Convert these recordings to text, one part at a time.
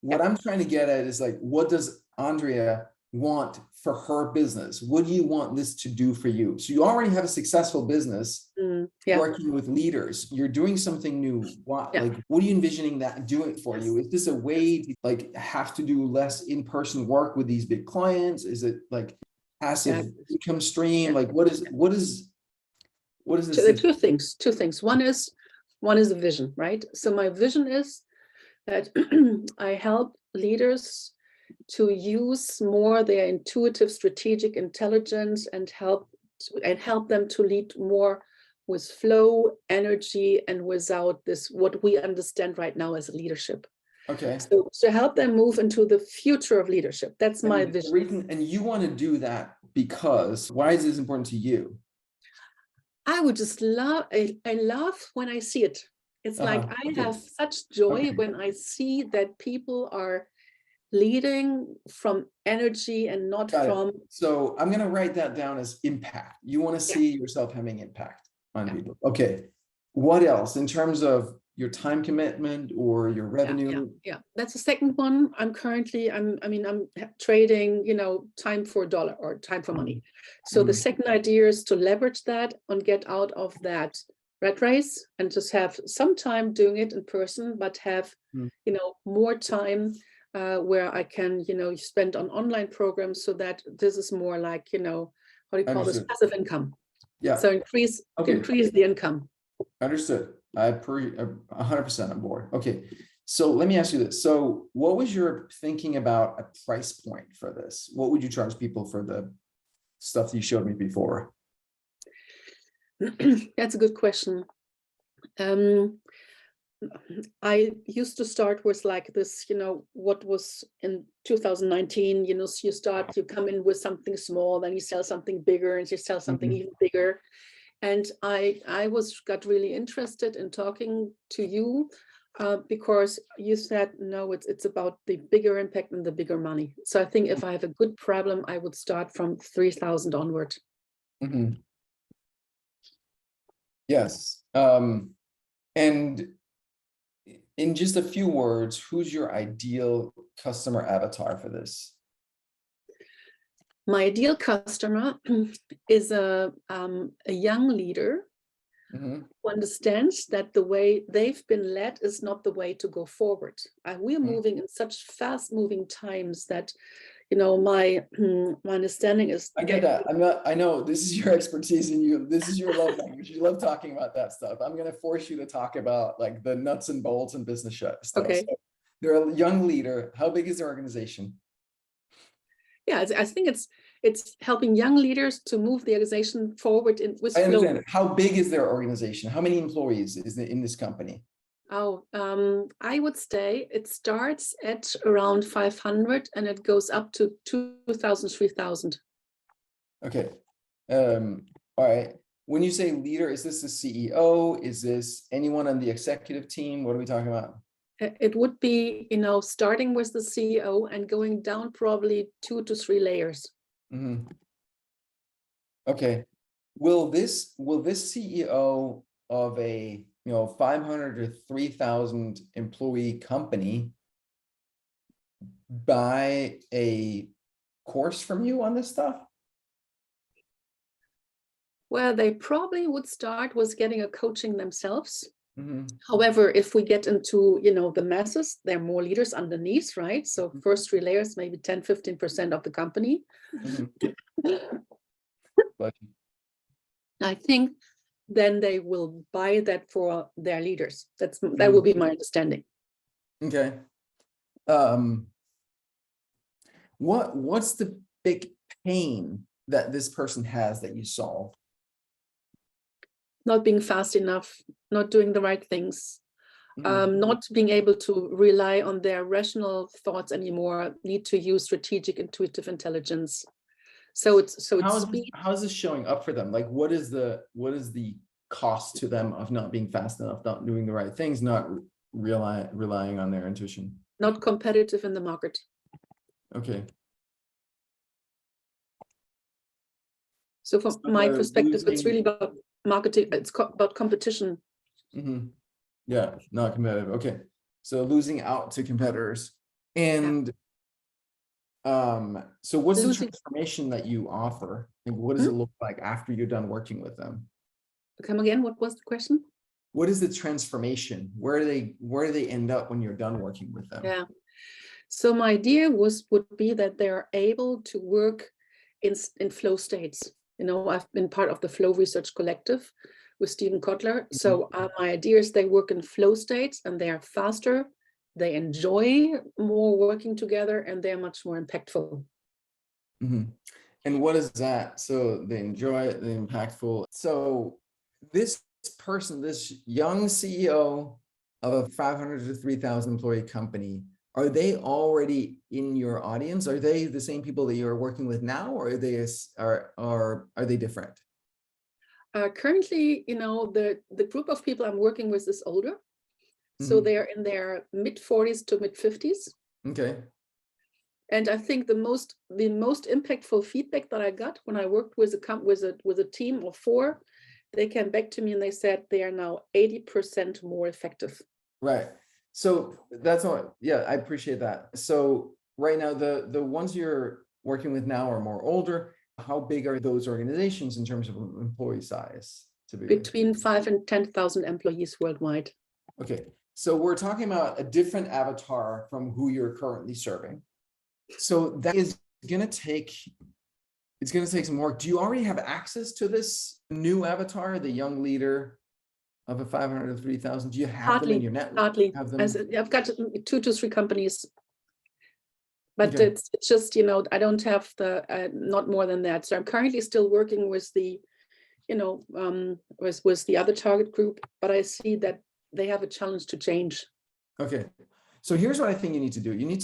what I'm trying to get at is like, what does Andrea want for her business? What do you want this to do for you? So you already have a successful business working with leaders. You're doing something new. What, like, what are you envisioning that doing for you? Is this a way to like have to do less in-person work with these big clients? Is it like passive income stream? Like what is this? So there are two things. One is a vision, right? So my vision is that I help leaders to use more their intuitive strategic intelligence and help them to lead more with flow, energy, and without this, what we understand right now as leadership. Okay. So to help them move into the future of leadership. That's my vision. And you want to do that because why is this important to you? I would just love, I love when I see it. It's like I have such joy when I see that people are leading from energy and not from. So I'm going to write that down as impact. You want to see yourself having impact on people. Okay. What else in terms of your time commitment or your revenue? Yeah. That's the second one. I'm currently, I'm trading, time for dollar or time for money. So the second idea is to leverage that and get out of that rat race and just have some time doing it in person, but have, more time where I can, spend on online programs so that this is more like, how do you call this? Passive income. Yeah. So increase the income. Understood. I 100% on board. Okay. So let me ask you this. So what was your thinking about a price point for this? What would you charge people for the stuff that you showed me before? That's a good question. I used to start with like this, what was in 2019, you come in with something small, then you sell something bigger and you sell something even bigger. And I got really interested in talking to you because you said, no, it's about the bigger impact and the bigger money. So I think if I have a good problem, I would start from 3,000 onward. Yes. And in just a few words, who's your ideal customer avatar for this? My ideal customer is a young leader who understands that the way they've been led is not the way to go forward. We're moving in such fast-moving times that, my understanding is. I get that. I know this is your expertise and this is your love language. You love talking about that stuff. I'm going to force you to talk about like the nuts and bolts and business stuff. Okay. So they're a young leader. How big is their organization? Yeah, I think it's helping young leaders to move the organization forward with flow. I understand. How big is their organization? How many employees is in this company? Oh, I would say it starts at around 500 and it goes up to 2,000, 3,000. Okay. All right. When you say leader, is this the CEO? Is this anyone on the executive team? What are we talking about? It would be, starting with the CEO and going down probably 2 to 3 layers. Okay. Will this CEO of a 500 to 3,000 employee company buy a course from you on this stuff? Well, they probably would start with getting a coaching themselves. However, if we get into, the masses, there are more leaders underneath, right? So first 3 layers, maybe 10, 15% of the company. I think then they will buy that for their leaders. That will be my understanding. Okay. What's the big pain that this person has that you solve? Not being fast enough, not doing the right things, not being able to rely on their rational thoughts anymore, need to use strategic, intuitive intelligence. So how is this showing up for them? Like, what is the cost to them of not being fast enough, not doing the right things, not relying on their intuition? Not competitive in the market. Okay. So from my perspective, it's really about marketing. It's about competition. Yeah, not competitive. Okay. So losing out to competitors. And so what's the Losing. transformation that you offer? Like, what does it look like after you're done working with them? Come again, what was the question? What is the transformation? Where do they end up when you're done working with them? Yeah. So my idea would be that they're able to work in flow states. You know, I've been part of the Flow Research Collective with Stephen Kotler. So my idea is they work in flow states and they are faster, they enjoy more working together, and they're much more impactful. Mm-hmm. And what is that? So they enjoy it, they're impactful. So this person, this young CEO of a 500 to 3,000 employee company, are they already in your audience? Are they the same people that you're working with now, or are they different? Currently, you know, the group of people I'm working with is older. So they're in their mid 40s to mid 50s. Okay. And I think the most impactful feedback that I got when I worked with a team of 4, they came back to me and they said they are now 80% more effective. Right. So that's all. Yeah, I appreciate that. So right now, the ones you're working with now are more older. How big are those organizations in terms of employee size, typically? Between 5,000 and 10,000 employees worldwide. Okay. So we're talking about a different avatar from who you're currently serving. So that is going to take, it's going to take some work. Do you already have access to this new avatar, the young leader of a 500 to 3,000? Do you have them in your network? Partly. Have them? I've got 2 to 3 companies, but Okay. it's just, you know, I don't have the, not more than that. So I'm currently still working with the, you know, with the other target group, but I see that they have a challenge to change. Okay. So here's what I think you need to do. You need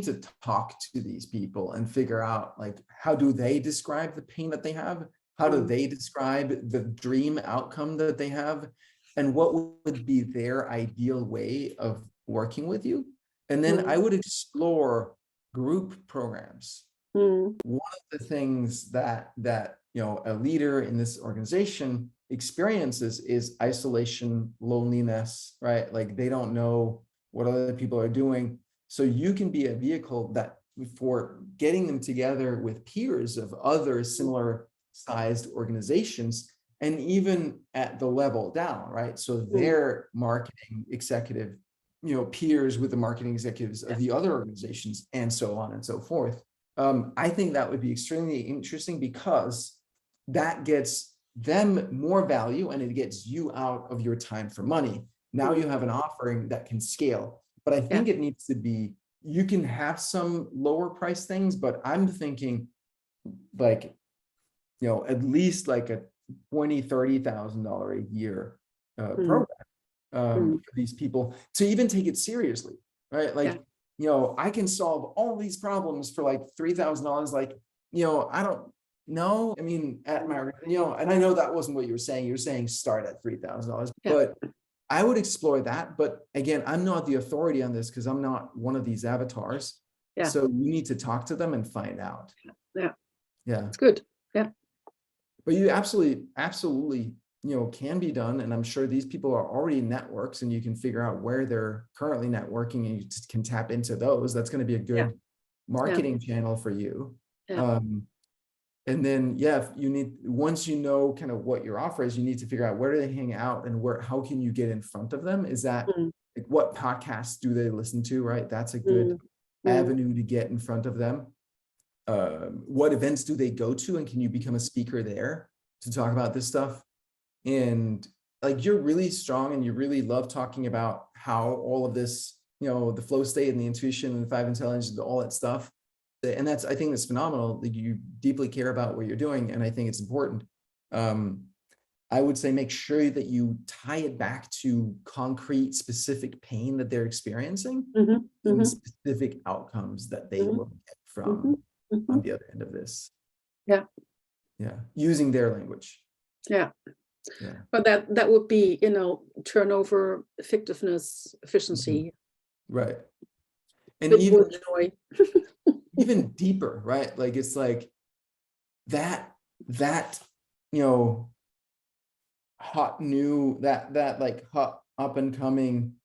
to talk to these people and figure out, like, how do they describe the pain that they have? How do they describe the dream outcome that they have? And what would be their ideal way of working with you? And then I would explore group programs. One of the things that you know, a leader in this organization experiences is isolation, loneliness, right? Like, they don't know what other people are doing. So you can be a vehicle that for getting them together with peers of other similar sized organizations, and even at the level down, right? So their marketing executive, you know, peers with the marketing executives of the other organizations, and so on and so forth. I think that would be extremely interesting, because that gets them more value and it gets you out of your time for money. Now you have an offering that can scale, but I think it needs to be, you can have some lower price things, but I'm thinking like, you know, at least like a $20,000-$30,000 a year program for these people to even take it seriously, right? Like, you know, I can solve all these problems for like $3,000. Like, you know, I don't know. I mean, at my, you know, and I know that wasn't what you were saying. You were saying start at $3,000, but I would explore that. But again, I'm not the authority on this because I'm not one of these avatars. So you need to talk to them and find out. Yeah. It's good. Yeah. But you absolutely, you know, can be done. And I'm sure these people are already in networks, and you can figure out where they're currently networking, and you just can tap into those. That's going to be a good marketing channel for you. And then, you need, once you know kind of what your offer is, you need to figure out where do they hang out, and how can you get in front of them? Is that like, what podcasts do they listen to, right? That's a good avenue to get in front of them. What events do they go to, and can you become a speaker there to talk about this stuff? And like, you're really strong and you really love talking about how all of this, you know, the flow state and the intuition and the 5 intelligence, all that stuff. And that's, I think that's phenomenal that you deeply care about what you're doing. And I think it's important. I would say make sure that you tie it back to concrete, specific pain that they're experiencing and specific outcomes that they will get from on the other end of this. Using their language. But that would be, you know, turnover, effectiveness, efficiency. Right. And even joy. Even deeper, right? Like, it's like that, you know, hot new, that like hot up and coming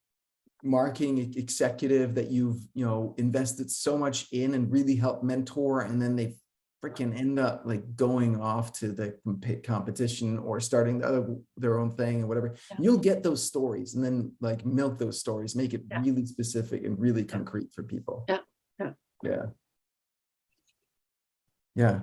marketing executive that you've, you know, invested so much in and really helped mentor, and then they freaking end up like going off to the competition or starting their own thing or whatever. Yeah. You'll get those stories and then like milk those stories, make it Yeah. really specific and really concrete for people. Yeah. Yeah. Yeah. Yeah.